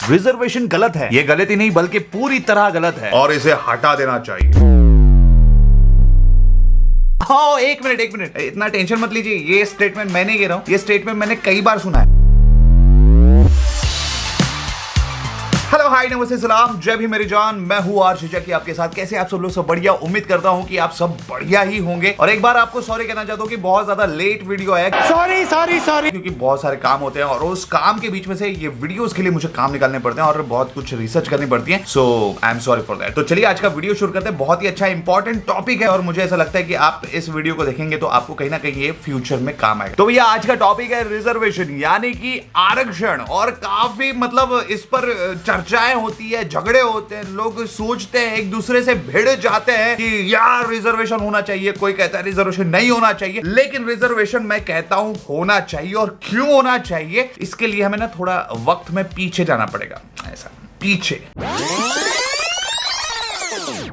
Reservation गलत है। ये गलत ही नहीं बल्कि पूरी तरह गलत है और इसे हटा देना चाहिए। हाँ, एक मिनट, इतना टेंशन मत लीजिए। ये स्टेटमेंट मैं नहीं कह रहा हूं, ये स्टेटमेंट मैंने कई बार सुना है। हेलो हाय नमस्ते सलाम जय भी मेरी जान, मैं हूँ आर की आपके साथ। कैसे आप सब लोग? सब बढ़िया। उम्मीद करता हूँ कि आप सब बढ़िया ही होंगे। और एक बार आपको सॉरी कहना चाहता हूँ कि बहुत ज्यादा लेट वीडियो आया। सॉरी क्योंकि बहुत सारे काम होते हैं और उस काम के बीच में से ये वीडियोस के लिए मुझे काम निकालने पड़ते हैं और बहुत कुछ रिसर्च करनी पड़ती है। So I am sorry for that. तो चलिए आज का वीडियो शुरू करते हैं। बहुत ही अच्छा इंपॉर्टेंट टॉपिक है और मुझे ऐसा लगता है कि आप इस वीडियो को देखेंगे तो आपको कहीं ना कहीं ये फ्यूचर में काम आएगा। तो भैया आज का टॉपिक है रिजर्वेशन यानी कि आरक्षण। और काफी मतलब इस पर चर्चाएं होती है, झगड़े होते हैं, लोग सोचते हैं, एक दूसरे से भिड़ जाते हैं कि यार रिजर्वेशन होना चाहिए, कोई कहता है रिजर्वेशन नहीं होना चाहिए। लेकिन रिजर्वेशन मैं कहता हूं होना चाहिए। और क्यों होना चाहिए इसके लिए हमें ना थोड़ा वक्त में पीछे जाना पड़ेगा। ऐसा पीछे।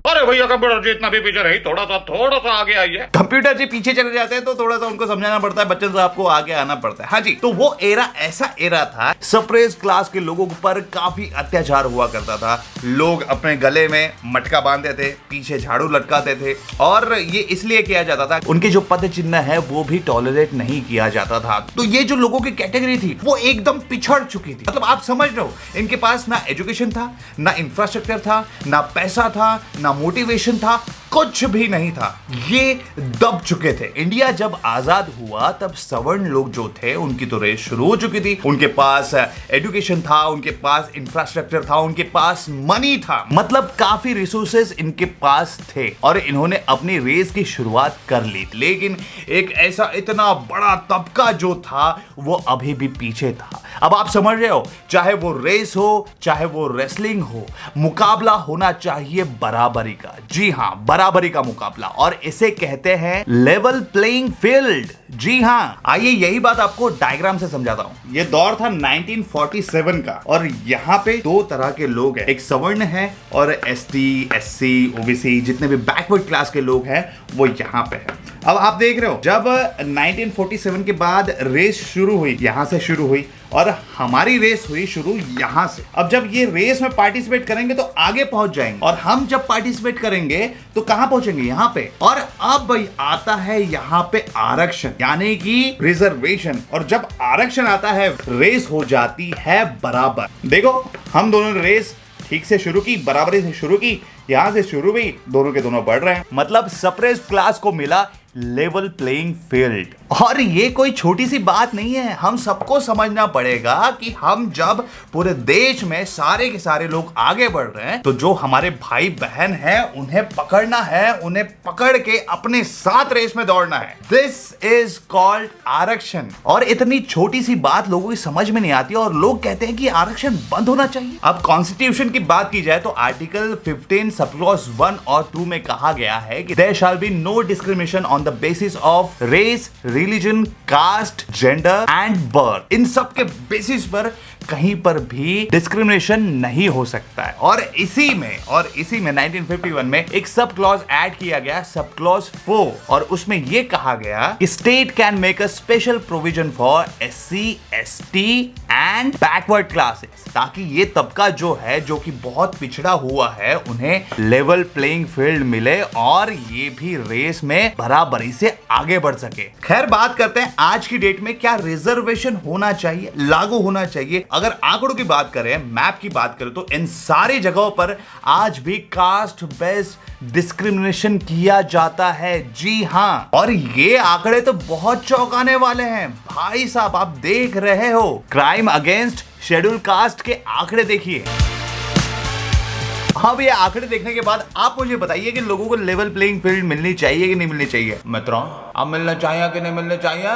अरे भैया कंप्यूटर जी इतना भी पीछे नहीं, थोड़ा सा आगे आइए। कंप्यूटर जी पीछे चले जाते हैं तो थोड़ा सा उनको समझाना पड़ता है, बच्चन साहब को आगे आना पड़ता है। हाँ जी, तो वो एरा ऐसा एरा था, सप्रेस क्लास के लोगों पर काफी अत्याचार हुआ करता था। लोग अपने गले में मटका बांधते थे, पीछे झाड़ू लटकाते थे और ये इसलिए किया जाता था, उनके जो पद चिन्ह है वो भी टॉलरेट नहीं किया जाता था। तो ये जो लोगों की कैटेगरी थी वो एकदम पिछड़ चुकी थी। मतलब आप समझ रहे हो, इनके पास ना एजुकेशन था, ना इंफ्रास्ट्रक्चर था, ना पैसा था, ना मोटिवेशन था, कुछ भी नहीं था। ये दब चुके थे। इंडिया जब आजाद हुआ तब सवर्ण लोग जो थे उनकी तो रेस शुरू हो चुकी थी। उनके पास एजुकेशन था, उनके पास इंफ्रास्ट्रक्चर था, उनके पास मनी था, मतलब काफी रिसोर्सेज इनके पास थे और इन्होंने अपनी रेस की शुरुआत कर ली। लेकिन एक ऐसा इतना बड़ा तबका जो था वो अभी भी पीछे था। अब आप समझ रहे हो, चाहे वो रेस हो, चाहे वो रेसलिंग हो, मुकाबला होना चाहिए बराबरी का। जी हां, बराबरी का मुकाबला, और इसे कहते हैं लेवल प्लेइंग फील्ड। जी हां, आइए यही बात आपको डायग्राम से समझाता हूं। यह दौर था 1947 का और यहां पे दो तरह के लोग हैं, एक सवर्ण है और एसटी, एससी, ओबीसी जितने भी बैकवर्ड क्लास के लोग हैं वो यहां पे है। अब आप देख रहे हो, जब 1947 के बाद रेस शुरू हुई, यहां से शुरू हुई और हमारी रेस हुई शुरू यहां से। अब जब ये रेस में पार्टिसिपेट करेंगे तो आगे पहुंच जाएंगे और हम जब पार्टिसिपेट करेंगे तो कहां पहुंचेंगे? यहां पे। और अब आता है यहां पे आरक्षण यानी कि रिजर्वेशन। और जब आरक्षण आता है रेस हो जाती है बराबर। देखो, हम दोनों ने रेस ठीक से शुरू की, बराबरी से शुरू की, यहां से शुरू हुई, दोनों के दोनों बढ़ रहे हैं। मतलब सप्रेस क्लास को मिला लेवल प्लेइंग फील्ड। और ये कोई छोटी सी बात नहीं है, हम सबको समझना पड़ेगा कि हम जब पूरे देश में सारे के सारे लोग आगे बढ़ रहे हैं तो जो हमारे भाई बहन हैं उन्हें पकड़ना है, उन्हें पकड़ के अपने साथ रेस में दौड़ना है। दिस इज कॉल्ड आरक्षण। और इतनी छोटी सी बात लोगों की समझ में नहीं आती और लोग कहते हैं कि आरक्षण बंद होना चाहिए। अब कॉन्स्टिट्यूशन की बात की जाए तो आर्टिकल 15 सब क्लॉज 1 और 2 में कहा गया है कि there shall be no discrimination on the basis of race, religion, caste, gender and birth. इन सब के बेसिस पर कहीं पर भी डिस्क्रिमिनेशन नहीं हो सकता है। और इसी में 1951 में एक सब क्लॉज ऐड किया गया, सब क्लॉज 4, और उसमें यह कहा गया कि state can make a special provision for SC, ST and backward classes, ताकि ये तबका जो है जो कि बहुत पिछड़ा हुआ है उन्हें लेवल प्लेइंग फील्ड मिले और ये भी रेस में बराबरी से आगे बढ़ सके। खैर, बात करते हैं आज की डेट में क्या रिजर्वेशन होना चाहिए, लागू होना चाहिए। अगर आंकड़ों की बात करें, मैप की बात करें तो इन सारी जगहों पर आज भी कास्ट बेस्ड डिस्क्रिमिनेशन किया जाता है। जी हां, और ये आंकड़े तो बहुत चौंकाने वाले हैं भाई साहब। आप देख रहे हो, क्राइम अगेंस्ट शेड्यूल कास्ट के आंकड़े देखिए। अब ये आंकड़े देखने के बाद आप मुझे बताइए कि लोगों को लेवल प्लेइंग फील्ड मिलनी चाहिए कि नहीं मिलनी चाहिए? मित्रों, अब मिलना चाहिए कि नहीं मिलना चाहिए,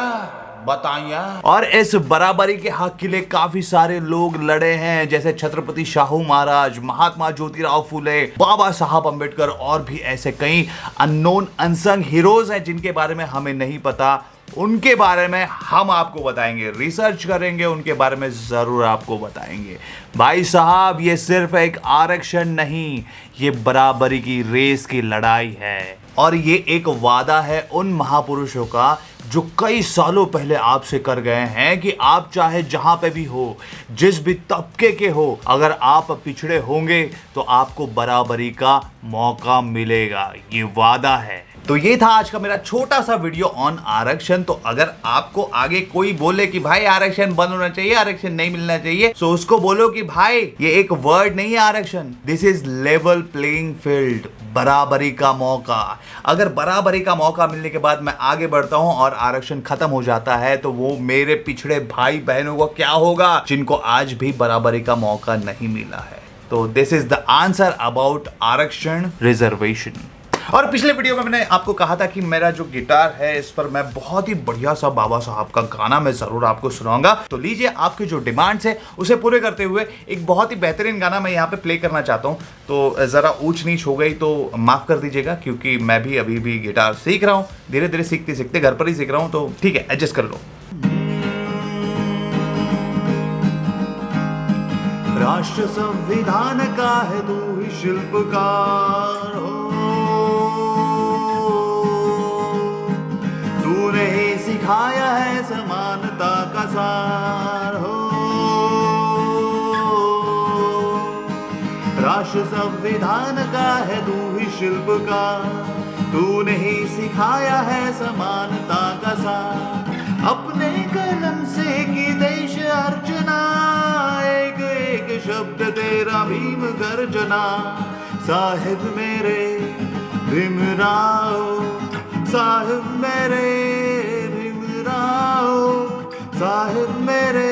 बताइए। और इस बराबरी के हक के लिए काफी सारे लोग लड़े हैं, जैसे छत्रपति शाहू महाराज, महात्मा ज्योतिराव फूले, बाबा साहब अंबेडकर और भी ऐसे कई अननोन अनसंग हीरोज हैं जिनके बारे में हमें नहीं पता। उनके बारे में हम आपको बताएंगे, रिसर्च करेंगे, उनके बारे में जरूर आपको बताएंगे। भाई साहब, ये सिर्फ एक आरक्षण नहीं, ये बराबरी की रेस की लड़ाई है और ये एक वादा है उन महापुरुषों का जो कई सालों पहले आपसे कर गए हैं कि आप चाहे जहां पे भी हो, जिस भी तबके के हो, अगर आप पिछड़े होंगे तो आपको बराबरी का मौका मिलेगा, ये वादा है। तो ये था आज का मेरा छोटा सा वीडियो ऑन आरक्षण। तो अगर आपको आगे कोई बोले कि भाई आरक्षण बंद होना चाहिए, आरक्षण नहीं मिलना चाहिए, तो उसको बोलो कि भाई ये एक वर्ड नहीं है आरक्षण, this is level playing field, बराबरी का मौका। अगर बराबरी का मौका मिलने के बाद मैं आगे बढ़ता हूं और आरक्षण खत्म हो जाता है तो वो मेरे पिछड़े भाई बहनों को क्या होगा जिनको आज भी बराबरी का मौका नहीं मिला है। तो this is the answer about आरक्षण रिजर्वेशन। और पिछले वीडियो में मैंने आपको कहा था कि मेरा जो गिटार है इस पर मैं बहुत ही बढ़िया सा बाबा साहब का गाना मैं जरूर आपको सुनाऊंगा। तो लीजिए, आपके जो डिमांड्स है उसे पूरे करते हुए एक बहुत ही बेहतरीन गाना मैं यहाँ पे प्ले करना चाहता हूँ। तो जरा ऊंच नीच हो गई तो माफ कर दीजिएगा, क्योंकि मैं भी अभी भी गिटार सीख रहा हूँ, धीरे धीरे सीखते सीखते घर पर ही सीख रहा हूँ, तो ठीक है, एडजस्ट कर लो। राष्ट्र संविधान का है तू ही शिल्पकार हो, तूने ही सिखाया है समानता का सार हो। राष्ट्र संविधान का है तू ही शिल्पकार, तूने ही सिखाया है समानता का सार। अपने कलम से की देश अर्चना, एक एक शब्द तेरा भीम गर्जना। साहिब मेरे भीमराव, साहिब मेरे भीमराव, साहिब मेरे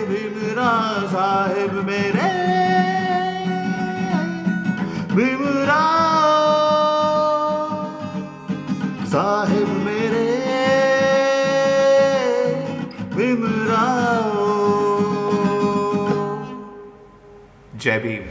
भीमराव, साहिब मेरे भीमराव, साहिब मेरे भीमराव। जय भीम।